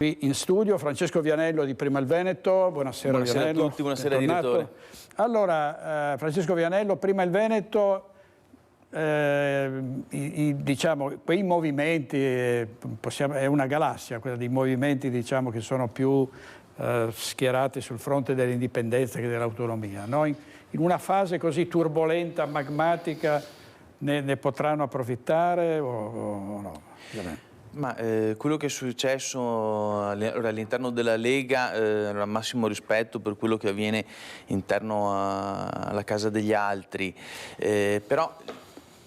Qui in studio Francesco Vianello di Prima il Veneto. Buonasera, buonasera Vianello. a tutti, buonasera direttore. Allora, Francesco Vianello, Prima il Veneto, diciamo, quei movimenti, è una galassia quella dei movimenti, diciamo, che sono più schierati sul fronte dell'indipendenza che dell'autonomia. No? In una fase così turbolenta, magmatica, ne potranno approfittare o no? Ma quello che è successo all'interno della Lega, al massimo rispetto per quello che avviene interno alla casa degli altri, però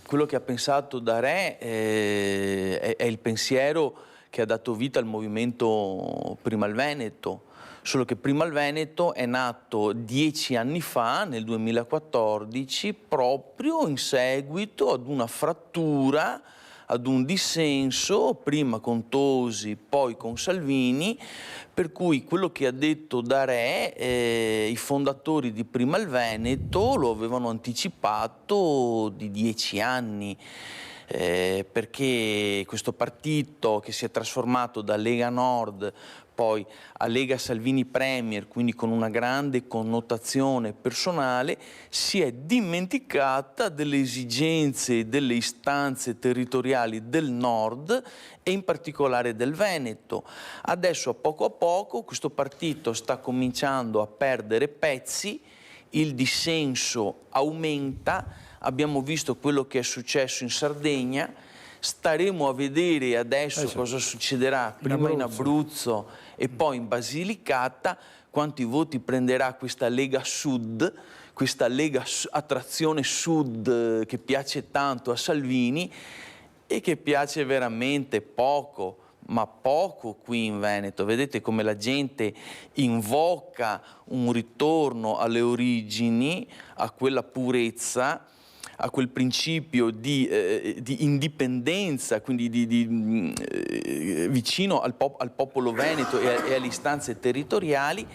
quello che ha pensato Darè è il pensiero che ha dato vita al movimento Prima il Veneto, solo che Prima il Veneto è nato 10 anni fa, nel 2014, proprio in seguito ad una frattura, ad un dissenso, prima con Tosi, poi con Salvini, per cui quello che ha detto Darè, i fondatori di Prima il Veneto lo avevano anticipato di 10 anni, perché questo partito che si è trasformato da Lega Nord poi a Lega Salvini Premier, quindi con una grande connotazione personale, si è dimenticata delle esigenze e delle istanze territoriali del Nord e in particolare del Veneto. Adesso a poco questo partito sta cominciando a perdere pezzi, il dissenso aumenta, abbiamo visto quello che è successo in Sardegna, staremo a vedere adesso cosa succederà prima in Abruzzo e poi in Basilicata, quanti voti prenderà questa Lega Sud, questa Lega Attrazione Sud che piace tanto a Salvini e che piace veramente poco, ma poco qui in Veneto. Vedete come la gente invoca un ritorno alle origini, a quella purezza, a quel principio di indipendenza, quindi vicino al popolo veneto e alle istanze territoriali,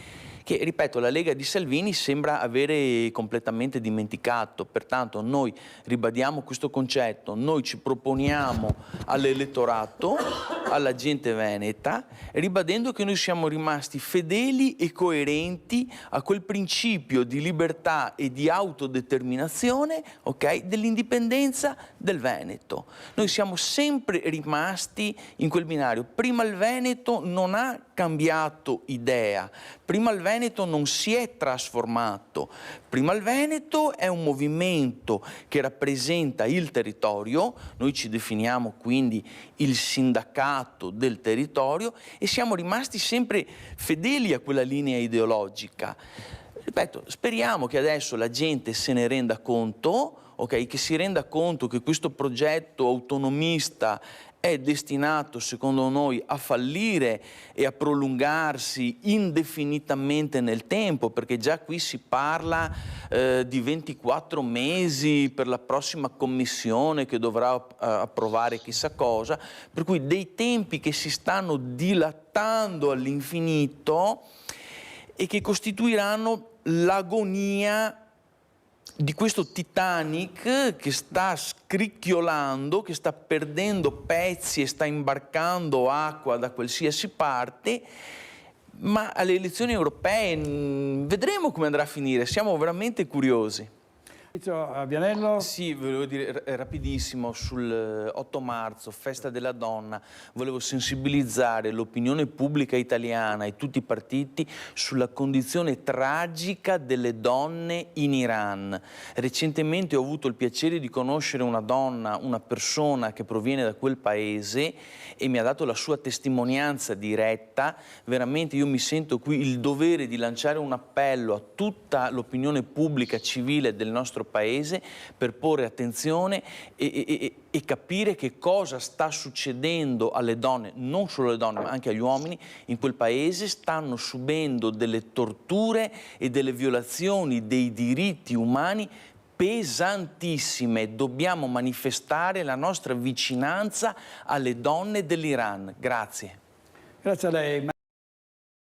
che, ripeto, la Lega di Salvini sembra avere completamente dimenticato. Pertanto noi ribadiamo questo concetto, noi ci proponiamo all'elettorato, alla gente veneta, ribadendo che noi siamo rimasti fedeli e coerenti a quel principio di libertà e di autodeterminazione, okay, dell'indipendenza del Veneto. Noi siamo sempre rimasti in quel binario. Prima il Veneto non ha cambiato idea, prima il Veneto non si è trasformato, prima il Veneto è un movimento che rappresenta il territorio, noi ci definiamo quindi il sindacato del territorio e siamo rimasti sempre fedeli a quella linea ideologica. Ripeto, speriamo che adesso la gente se ne renda conto, okay, che si renda conto che questo progetto autonomista è destinato, secondo noi, a fallire e a prolungarsi indefinitamente nel tempo, perché già qui si parla di 24 mesi per la prossima commissione che dovrà approvare chissà cosa, per cui dei tempi che si stanno dilatando all'infinito e che costituiranno l'agonia di questo Titanic che sta scricchiolando, che sta perdendo pezzi e sta imbarcando acqua da qualsiasi parte, ma alle elezioni europee vedremo come andrà a finire, siamo veramente curiosi. Vianello? Sì, volevo dire rapidissimo, sul 8 marzo, festa della donna, volevo sensibilizzare l'opinione pubblica italiana e tutti i partiti sulla condizione tragica delle donne in Iran. Recentemente ho avuto il piacere di conoscere una donna, una persona che proviene da quel paese e mi ha dato la sua testimonianza diretta. Veramente io mi sento qui il dovere di lanciare un appello a tutta l'opinione pubblica civile del nostro paese per porre attenzione e capire che cosa sta succedendo alle donne, non solo alle donne ma anche agli uomini in quel paese. Stanno subendo delle torture e delle violazioni dei diritti umani pesantissime. Dobbiamo manifestare la nostra vicinanza alle donne dell'Iran. Grazie. Grazie a lei.